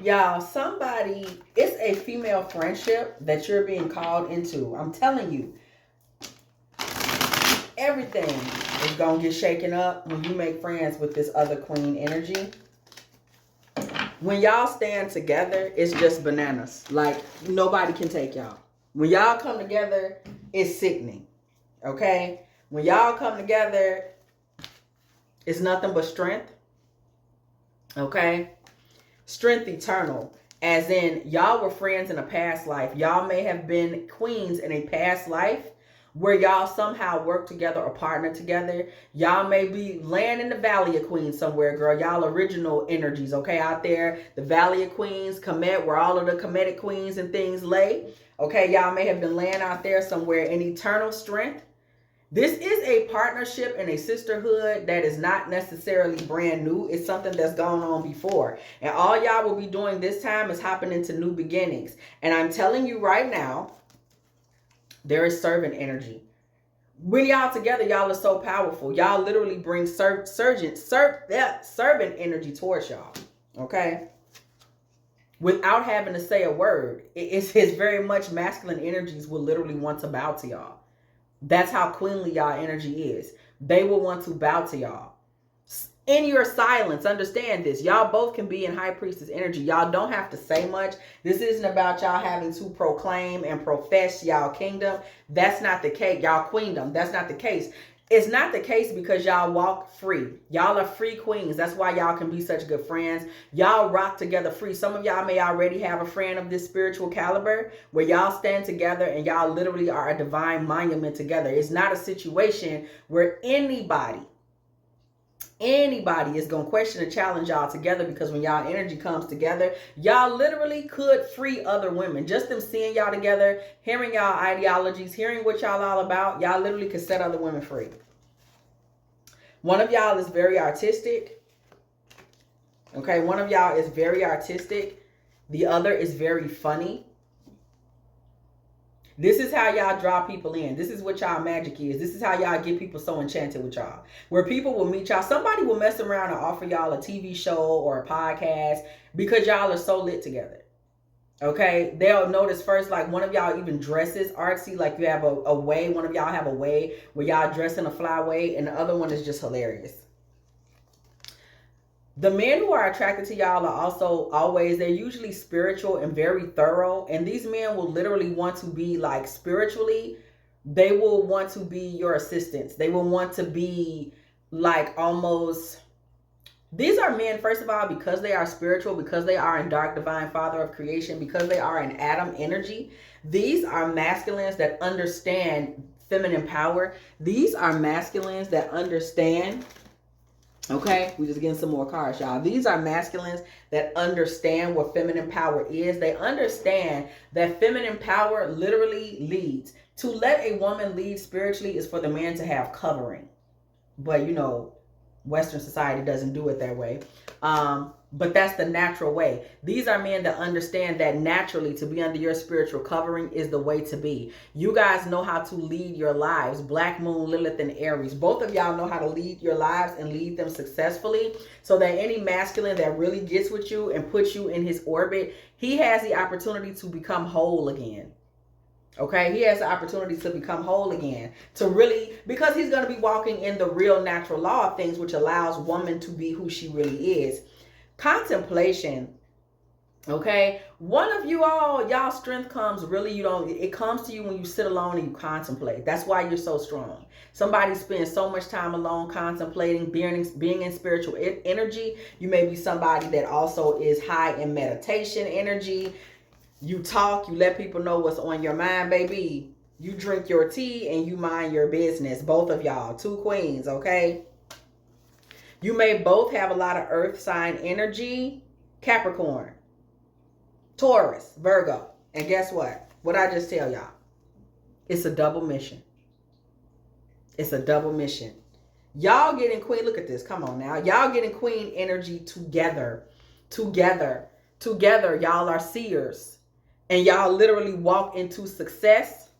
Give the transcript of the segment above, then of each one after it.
Y'all, it's a female friendship that you're being called into. I'm telling you, everything is going to get shaken up when you make friends with this other queen energy. When y'all stand together, it's just bananas. Like, nobody can take y'all. When y'all come together, it's sickening. Okay? When y'all come together, it's nothing but strength. Okay? Strength eternal. As in, y'all were friends in a past life. Y'all may have been queens in a past life where y'all somehow work together or partner together. Y'all may be laying in the Valley of Queens somewhere, girl. Y'all original energies, okay, out there. The Valley of Queens, Kemet, where all of the Kemetic queens and things lay. Okay, y'all may have been laying out there somewhere in eternal strength. This is a partnership and a sisterhood that is not necessarily brand new. It's something that's gone on before. And all y'all will be doing this time is hopping into new beginnings. And I'm telling you right now, there is servant energy. When y'all together, y'all are so powerful. Y'all literally bring servant energy towards y'all. Okay? Without having to say a word. It's very much masculine energies will literally want to bow to y'all. That's how queenly y'all energy is. They will want to bow to y'all. In your silence, understand this. Y'all both can be in high priestess energy. Y'all don't have to say much. This isn't about y'all having to proclaim and profess y'all kingdom. That's not the case. Y'all queendom. That's not the case. It's not the case because y'all walk free. Y'all are free queens. That's why y'all can be such good friends. Y'all rock together free. Some of y'all may already have a friend of this spiritual caliber where y'all stand together and y'all literally are a divine monument together. It's not a situation where anybody is going to question and challenge y'all together, because when y'all energy comes together, y'all literally could free other women. Just them seeing y'all together, hearing y'all ideologies, hearing what y'all all about, y'all literally could set other women free. One of y'all is very artistic. Okay, one of y'all is very artistic. The other is very funny. This is how y'all draw people in. This is what y'all magic is. This is how y'all get people so enchanted with y'all. Where people will meet y'all. Somebody will mess around and offer y'all a TV show or a podcast because y'all are so lit together. Okay? They'll notice first, like one of y'all even dresses artsy. Like you have a way. One of y'all have a way where y'all dress in a fly way. And the other one is just hilarious. The men who are attracted to y'all are also they're usually spiritual and very thorough. And these men will literally want to be like spiritually, they will want to be your assistants. They will want to be like almost, these are men, first of all, because they are spiritual, because they are in dark divine father of creation, because they are in Adam energy. These are masculines that understand feminine power. These are masculines that understand. Okay, we're just getting some more cards, y'all. These are masculines that understand what feminine power is. They understand that feminine power literally leads. To let a woman lead spiritually is for the man to have covering. But, you know, Western society doesn't do it that way. But that's the natural way. These are men that understand that naturally to be under your spiritual covering is the way to be. You guys know how to lead your lives. Black Moon, Lilith, and Aries. Both of y'all know how to lead your lives and lead them successfully, so that any masculine that really gets with you and puts you in his orbit, he has the opportunity to become whole again. Okay, he has the opportunity to become whole again, to really, because he's going to be walking in the real natural law of things, which allows woman to be who she really is. Contemplation. Okay, one of you y'all strength comes really, it comes to you when you sit alone and you contemplate. That's why you're so strong. Somebody spends so much time alone contemplating, being in spiritual energy. You may be somebody that also is high in meditation energy. You talk, you let people know what's on your mind, baby. You drink your tea and you mind your business. Both of y'all, two queens, okay? You may both have a lot of earth sign energy. Capricorn, Taurus, Virgo. And guess what? What I just tell y'all? It's a double mission. It's a double mission. Y'all getting queen, look at this. Come on now. Y'all getting queen energy together. Together. Together, y'all are seers. And y'all literally walk into success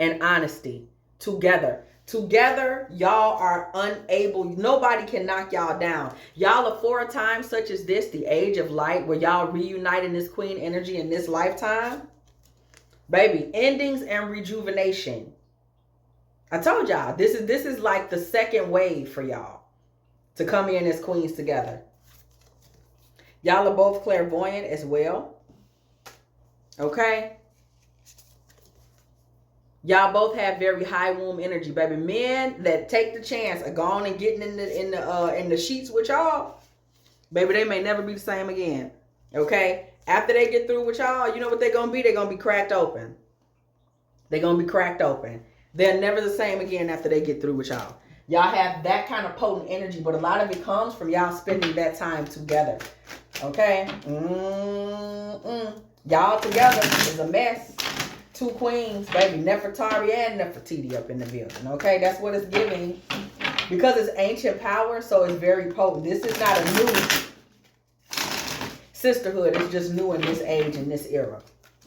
and honesty together. Together, y'all are unable. Nobody can knock y'all down. Y'all are for a time such as this, the age of light, where y'all reunite in this queen energy in this lifetime. Baby, endings and rejuvenation. I told y'all, this is like the second wave for y'all to come in as queens together. Y'all are both clairvoyant as well. Okay? Y'all both have very high womb energy, baby. Men that take the chance of going and getting in the sheets with y'all, baby, they may never be the same again. Okay? After they get through with y'all, you know what they're gonna be? They're gonna be cracked open. They're gonna be cracked open. They're never the same again after they get through with y'all. Y'all have that kind of potent energy, but a lot of it comes from y'all spending that time together. Okay? Y'all together is a mess. Two queens, baby, Nefertari and Nefertiti up in the building. Okay, that's what it's giving. Because it's ancient power, so it's very potent. This is not a new sisterhood. It's just new in this age, in this era.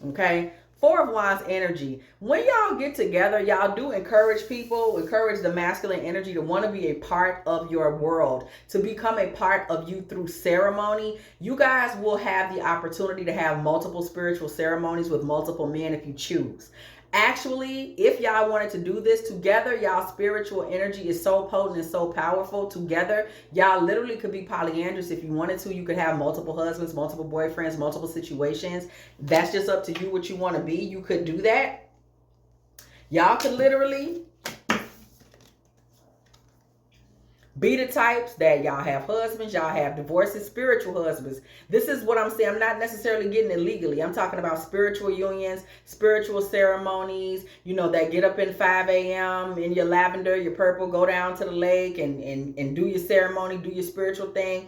Okay? Four of Wands energy. When y'all get together, y'all do encourage people, encourage the masculine energy to want to be a part of your world, to become a part of you through ceremony. You guys will have the opportunity to have multiple spiritual ceremonies with multiple men if you choose. Actually, if y'all wanted to do this together, y'all spiritual energy is so potent and so powerful together. Y'all literally could be polyandrous if you wanted to. You could have multiple husbands, multiple boyfriends, multiple situations. That's just up to you what you want to be. You could do that. Y'all could literally be the types that y'all have husbands, y'all have divorces, spiritual husbands. This is what I'm saying. I'm not necessarily getting it legally. I'm talking about spiritual unions, spiritual ceremonies, you know, that get up in 5 a.m. in your lavender, your purple, go down to the lake and do your ceremony, do your spiritual thing.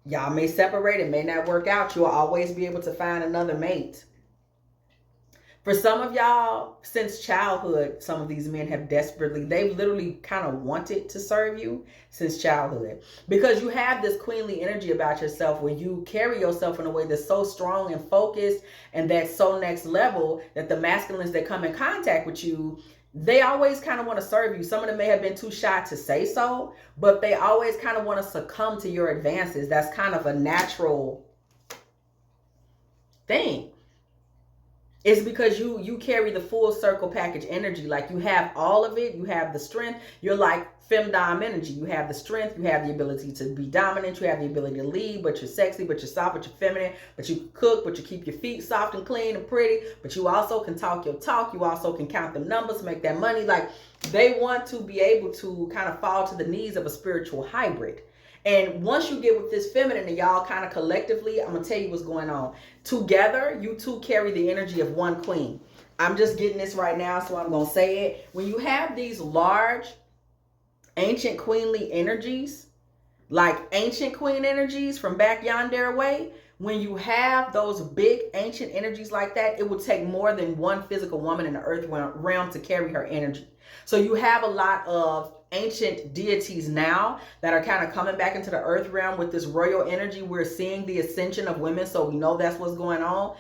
Y'all may separate. It may not work out. You'll always be able to find another mate. For some of y'all, since childhood, some of these men have they've literally kind of wanted to serve you since childhood. Because you have this queenly energy about yourself where you carry yourself in a way that's so strong and focused and that's so next level that the masculines that come in contact with you, they always kind of want to serve you. Some of them may have been too shy to say so, but they always kind of want to succumb to your advances. That's kind of a natural thing. It's because you carry the full circle package energy. Like you have all of it. You have the strength. You're like femdom energy. You have the strength. You have the ability to be dominant. You have the ability to lead, but you're sexy, but you're soft, but you're feminine, but you cook, but you keep your feet soft and clean and pretty, but you also can talk your talk. You also can count the numbers, make that money. Like they want to be able to kind of fall to the needs of a spiritual hybrid. And once you get with this feminine and y'all kind of collectively, I'm going to tell you what's going on. Together, you two carry the energy of one queen. I'm just getting this right now, so I'm going to say it. When you have these large, ancient queenly energies, like ancient queen energies from back yonder way, when you have those big ancient energies like that, it will take more than one physical woman in the earth realm to carry her energy. So you have a lot of ancient deities now that are kind of coming back into the earth realm with this royal energy. We're seeing the ascension of women, so we know that's what's going on.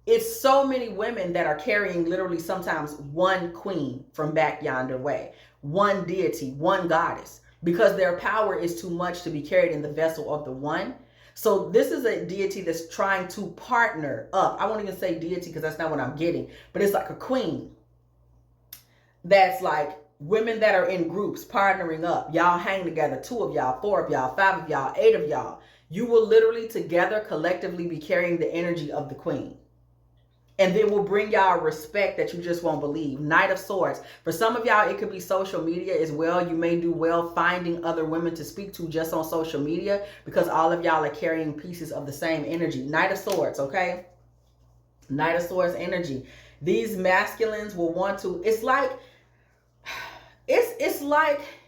It's so many women that are carrying literally sometimes one queen from back yonder way, one deity, one goddess, because their power is too much to be carried in the vessel of the one. So this is a deity that's trying to partner up. I won't even say deity because that's not what I'm getting, but it's like a queen that's like women that are in groups partnering up. Y'all hang together, 2 of y'all, 4 of y'all, 5 of y'all, 8 of y'all. You will literally together collectively be carrying the energy of the queen. And then will bring y'all respect that you just won't believe. Knight of Swords. For some of y'all, it could be social media as well. You may do well finding other women to speak to just on social media because all of y'all are carrying pieces of the same energy. Knight of Swords, okay? Knight of Swords energy. These masculines will want to, it's like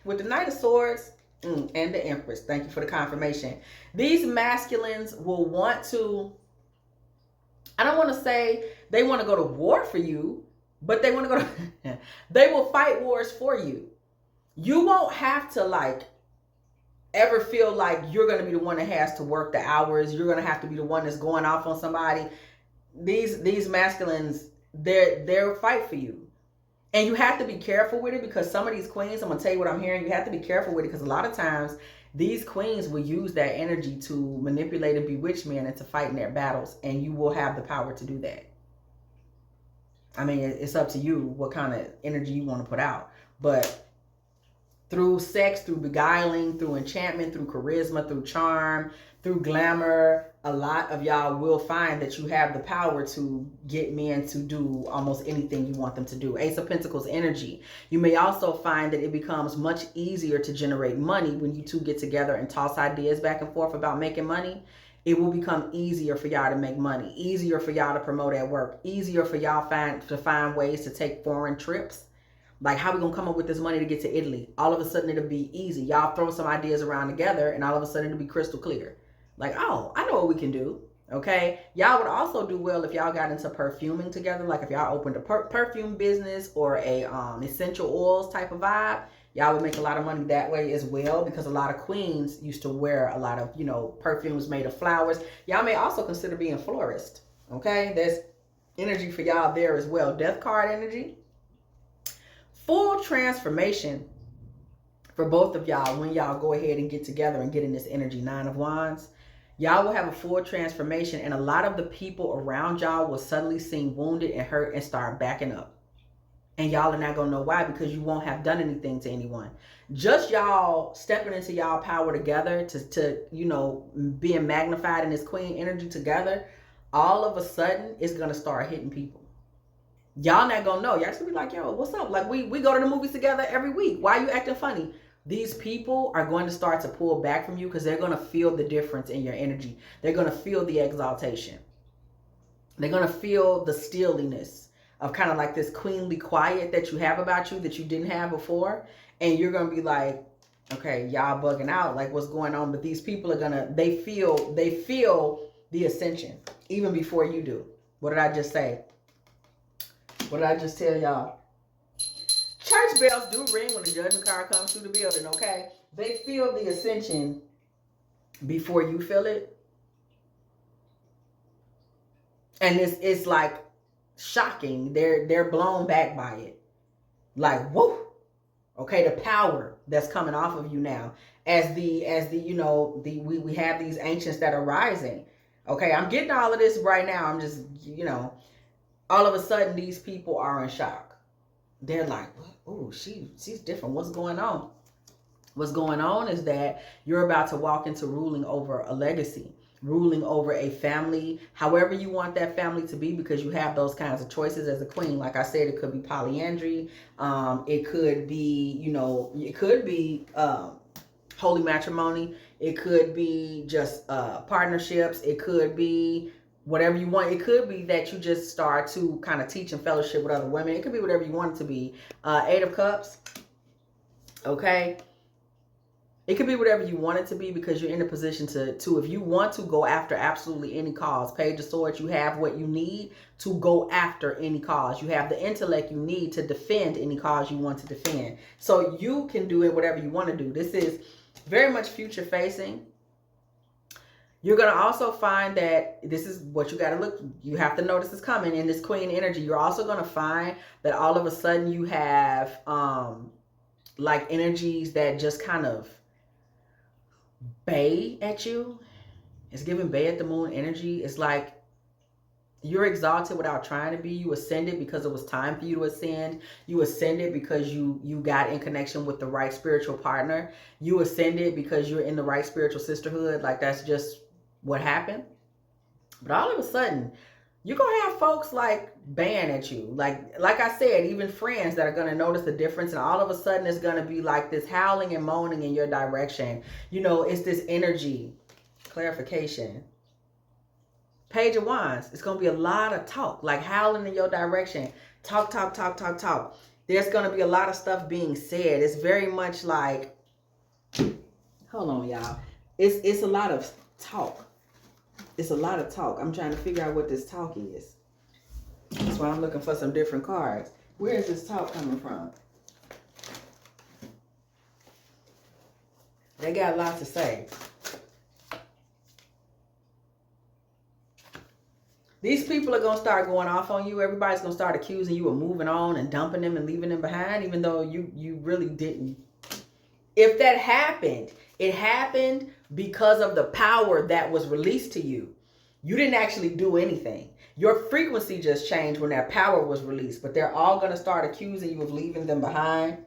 with the Knight of Swords and the Empress. Thank you for the confirmation. These masculines will want to, I don't want to say they want to go to war for you, but they want to go to, they will fight wars for you. You won't have to like ever feel like you're going to be the one that has to work the hours. You're going to have to be the one that's going off on somebody. These masculines, they'll fight for you. And you have to be careful with it, because some of these queens, I'm going to tell you what I'm hearing, you have to be careful with it, because a lot of times these queens will use that energy to manipulate and bewitch men into fighting their battles, and you will have the power to do that. I mean, it's up to you what kind of energy you want to put out. But through sex, through beguiling, through enchantment, through charisma, through charm, through glamour, a lot of y'all will find that you have the power to get men to do almost anything you want them to do. Ace of Pentacles energy. You may also find that it becomes much easier to generate money when you two get together and toss ideas back and forth about making money. It will become easier for y'all to make money, easier for y'all to promote at work, easier for y'all to find ways to take foreign trips. Like, how we gonna come up with this money to get to Italy? All of a sudden it'll be easy. Y'all throw some ideas around together and all of a sudden it'll be crystal clear. Like, oh, I know what we can do. Okay. Y'all would also do well if y'all got into perfuming together. Like if y'all opened a perfume business or a essential oils type of vibe, y'all would make a lot of money that way as well, because a lot of queens used to wear a lot of, you know, perfumes made of flowers. Y'all may also consider being florist. Okay. There's energy for y'all there as well. Death card energy. Full transformation for both of y'all when y'all go ahead and get together and get in this energy. 9 of Wands. Y'all will have a full transformation, and a lot of the people around y'all will suddenly seem wounded and hurt and start backing up. And y'all are not going to know why, because you won't have done anything to anyone. Just y'all stepping into y'all power together to you know, being magnified in this queen energy together, all of a sudden it's going to start hitting people. Y'all not gonna know. Y'all just gonna be like, yo, what's up? Like, we go to the movies together every week. Why are you acting funny? These people are going to start to pull back from you, because they're going to feel the difference in your energy. They're going to feel the exaltation. They're going to feel the steeliness of kind of like this queenly quiet that you have about you that you didn't have before. And you're going to be like, okay, y'all bugging out. Like, what's going on? But these people are going to, they feel the ascension even before you do. What did I just say? What did I just tell y'all? Church bells do ring when the judgment card comes through the building, okay? They feel the ascension before you feel it. And it's like shocking. They're blown back by it. Like, whoa. Okay, the power that's coming off of you now. As the you know, we have these ancients that are rising. Okay, I'm getting all of this right now. I'm just, you know, all of a sudden these people are in shock. They're like, oh, she's different. What's going on? What's going on is that you're about to walk into ruling over a legacy, ruling over a family, however you want that family to be, because you have those kinds of choices as a queen. Like I said, it could be polyandry. It could be, you know, it could be holy matrimony. It could be just partnerships. It could be whatever you want. It could be that you just start to kind of teach and fellowship with other women. It could be whatever you want it to be. 8 of Cups. Okay. It could be whatever you want it to be, because you're in a position to if you want to go after absolutely any cause. Page of Swords, you have what you need to go after any cause. You have the intellect you need to defend any cause you want to defend. So you can do it whatever you want to do. This is very much future facing. You're going to also find that this is what you got to look. You have to notice is coming in this queen energy. You're also going to find that all of a sudden you have like energies that just kind of bay at you. It's giving bay at the moon energy. It's like you're exalted without trying to be. You ascended because it was time for you to ascend. You ascended because you got in connection with the right spiritual partner. You ascended because you're in the right spiritual sisterhood. Like, that's just what happened. But all of a sudden, you're going to have folks like baying at you. Like I said, even friends that are going to notice the difference. And all of a sudden, it's going to be like this howling and moaning in your direction. You know, it's this energy. Clarification. Page of Wands. It's going to be a lot of talk. Like howling in your direction. Talk, talk, talk, talk, talk. There's going to be a lot of stuff being said. It's very much like... Hold on, y'all. It's a lot of talk. It's a lot of talk. I'm trying to figure out what this talk is. That's why I'm looking for some different cards. Where is this talk coming from? They got a lot to say. These people are going to start going off on you. Everybody's going to start accusing you of moving on and dumping them and leaving them behind, even though you really didn't. If that happened, it happened because of the power that was released to you. You didn't actually do anything. Your frequency just changed when that power was released, but they're all going to start accusing you of leaving them behind.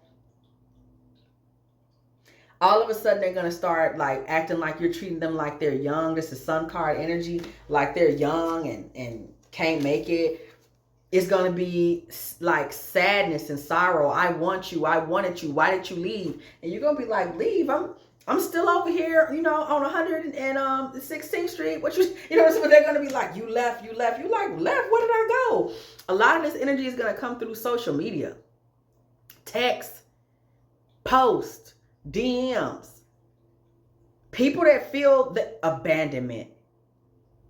All of a sudden, they're going to start like acting like you're treating them like they're young. This is sun card energy, like they're young and can't make it. It's going to be like sadness and sorrow. I want you. I wanted you. Why did you leave? And you're going to be like, leave. I'm still over here, you know, on 116th Street. What you know, so they're going to be like, you left. You like, left? Where did I go? A lot of this energy is going to come through social media. Text, post, DMs. People that feel the abandonment.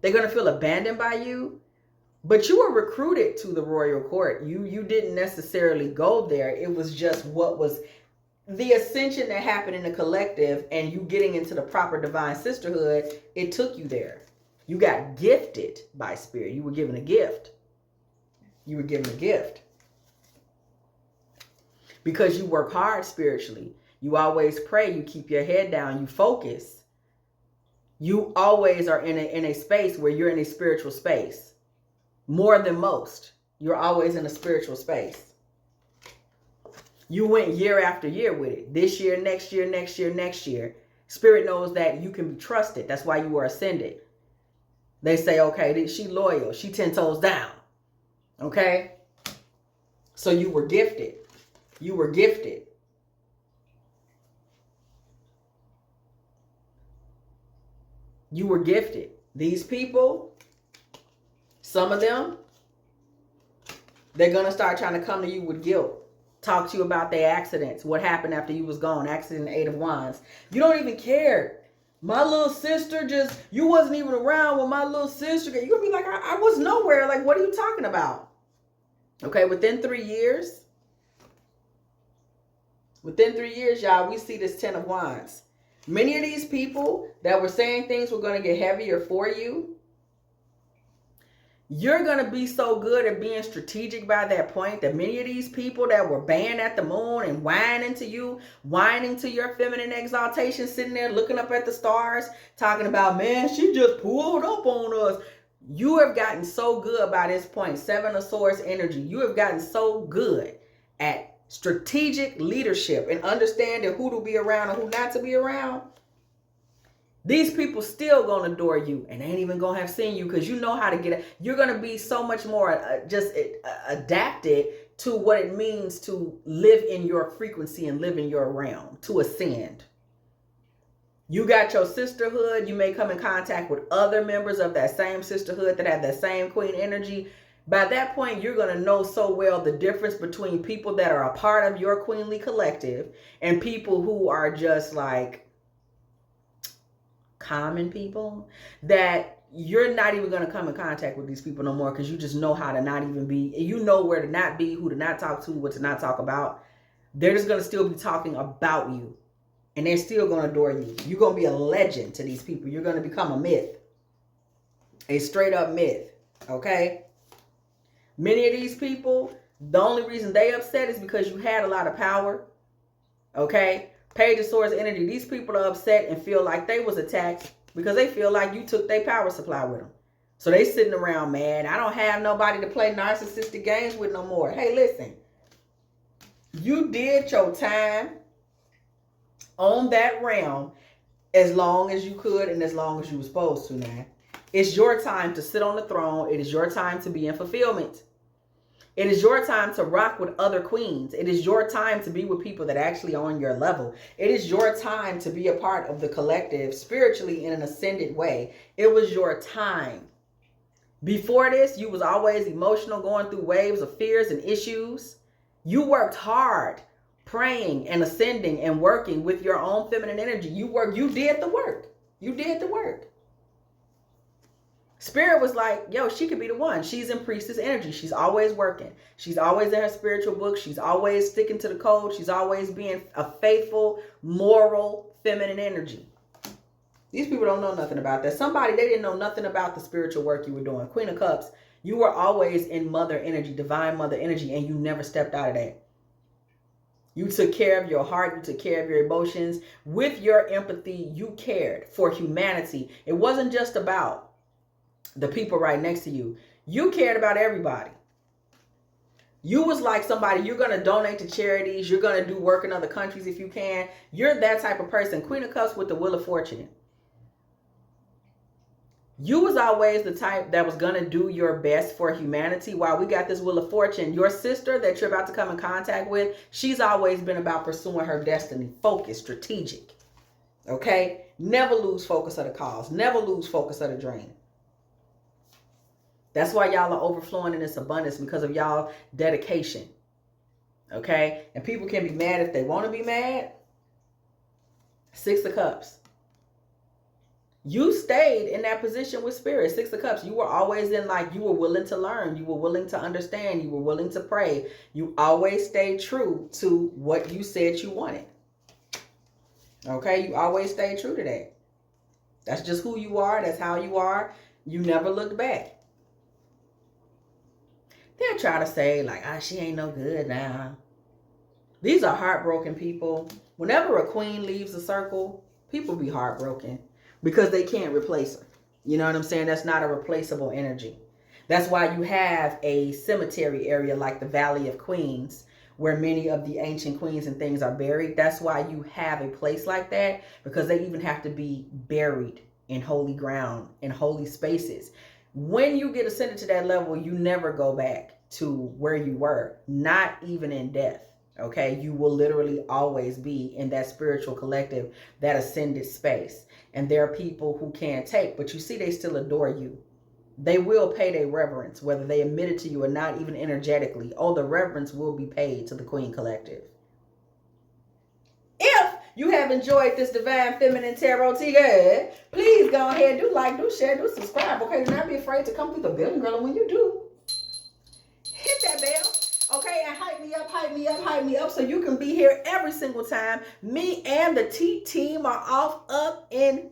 They're going to feel abandoned by you. But you were recruited to the royal court. You didn't necessarily go there. It was just what was the ascension that happened in the collective, and you getting into the proper divine sisterhood. It took you there. You got gifted by spirit. You were given a gift. You were given a gift. Because you work hard spiritually. You always pray. You keep your head down. You focus. You always are in a space where you're in a spiritual space. More than most. You're always in a spiritual space. You went year after year with it. This year, next year, next year, next year. Spirit knows that you can be trusted. That's why you were ascended. They say, okay, she loyal. She 10 toes down. Okay? So you were gifted. You were gifted. You were gifted. These people, some of them, they're going to start trying to come to you with guilt. Talk to you about their accidents. What happened after you was gone. Accident 8 of Wands. You don't even care. My little sister you wasn't even around when my little sister. You're going to be like, I was nowhere. Like, what are you talking about? Okay, within 3 years. Within 3 years, y'all, we see this 10 of Wands. Many of these people that were saying things were going to get heavier for you, you're going to be so good at being strategic by that point that many of these people that were baying at the moon and whining to you, whining to your feminine exaltation, sitting there looking up at the stars, talking about, man, she just pulled up on us. You have gotten so good by this point. 7 of Swords energy. You have gotten so good at strategic leadership and understanding who to be around and who not to be around. These people still gonna adore you and they ain't even gonna have seen you because you know how to get it. You're gonna be so much more adapted to what it means to live in your frequency and live in your realm, to ascend. You got your sisterhood. You may come in contact with other members of that same sisterhood that have that same queen energy. By that point, you're going to know so well the difference between people that are a part of your queenly collective and people who are just like common people, that you're not even going to come in contact with these people no more because you just know how to not even be. You know where to not be, who to not talk to, what to not talk about. They're just going to still be talking about you and they're still going to adore you. You're going to be a legend to these people. You're going to become a myth, a straight up myth. Okay? Many of these people, the only reason they upset is because you had a lot of power. Okay? Page of Swords energy. These people are upset and feel like they was attacked because they feel like you took their power supply with them. So they sitting around, man, I don't have nobody to play narcissistic games with no more. Hey, listen. You did your time on that realm as long as you could and as long as you were supposed to, man. It's your time to sit on the throne. It is your time to be in fulfillment. It is your time to rock with other queens. It is your time to be with people that actually are on your level. It is your time to be a part of the collective spiritually in an ascended way. It was your time. Before this, you was always emotional, going through waves of fears and issues. You worked hard, praying and ascending and working with your own feminine energy. You did the work. You did the work. Spirit was like, yo, she could be the one. She's in priestess energy. She's always working. She's always in her spiritual book. She's always sticking to the code. She's always being a faithful, moral, feminine energy. These people don't know nothing about that. Somebody, they didn't know nothing about the spiritual work you were doing. Queen of Cups, you were always in mother energy, divine mother energy, and you never stepped out of that. You took care of your heart. You took care of your emotions. With your empathy, you cared for humanity. It wasn't just about the people right next to you. You cared about everybody. You was like somebody, you're going to donate to charities. You're going to do work in other countries if you can. You're that type of person. Queen of Cups with the Wheel of Fortune. You was always the type that was going to do your best for humanity. While we got this Wheel of Fortune, your sister that you're about to come in contact with, she's always been about pursuing her destiny. Focused, strategic. Okay? Never lose focus of the cause. Never lose focus of the dream. That's why y'all are overflowing in this abundance, because of y'all dedication. Okay? And people can be mad if they want to be mad. 6 of Cups. You stayed in that position with Spirit. 6 of Cups. You were always in, like, you were willing to learn. You were willing to understand. You were willing to pray. You always stayed true to what you said you wanted. Okay? You always stayed true to that. That's just who you are. That's how you are. You never looked back. They'll try to say, like, she ain't no good now. These are heartbroken people. Whenever a queen leaves a circle, people be heartbroken. Because they can't replace her. You know what I'm saying? That's not a replaceable energy. That's why you have a cemetery area like the Valley of Queens, where many of the ancient queens and things are buried. That's why you have a place like that, because they even have to be buried in holy ground, in holy spaces. When you get ascended to that level, you never go back to where you were, not even in death. Okay, you will literally always be in that spiritual collective, that ascended space. And there are people who can't take, but you see, they still adore you. They will pay their reverence, whether they admit it to you or not, even energetically. Oh, the reverence will be paid to the Queen Collective. If you have enjoyed this Divine Feminine Tarottea, please go ahead, do like, do share, do subscribe. Okay, do not be afraid to come through the building, girl. And when you do, hit that bell. Okay, and hype me up, hype me up, hype me up, so you can be here every single time. Me and the T-team are off up in here.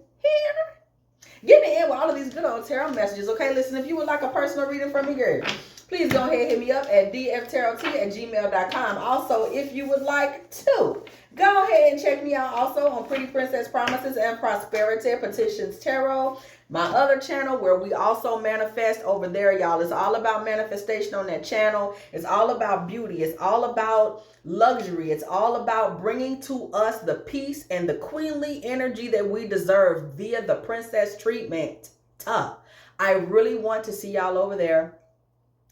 Get me in with all of these good old tarot messages. Okay, listen, if you would like a personal reading from me, girl, please go ahead and hit me up at dftarottea@gmail.com. Also, if you would like to, go ahead and check me out also on Pretty Princess Promises and Prosperity Petitions Tarot. My other channel where we also manifest over there, y'all. It's all about manifestation on that channel. It's all about beauty. It's all about luxury. It's all about bringing to us the peace and the queenly energy that we deserve via the princess treatment. I really want to see y'all over there.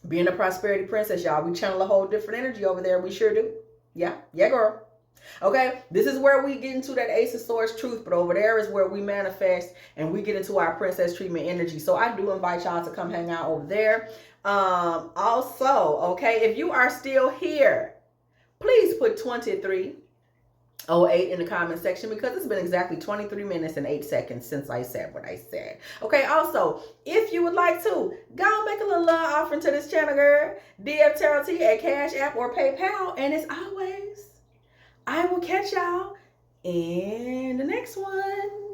Being a prosperity princess, y'all, we channel a whole different energy over there. We sure do. Yeah, girl. Okay, this is where we get into that Ace of Swords truth, but over there is where we manifest and we get into our princess treatment energy. So I do invite y'all to come hang out over there. Also, okay, if you are still here, please put 2308 in the comment section, because it's been exactly 23 minutes and 8 seconds since I said what I said. Okay, also, if you would like to, go make a little love offering to this channel, girl. dftarottea at Cash App or PayPal. And as always, I will catch y'all in the next one.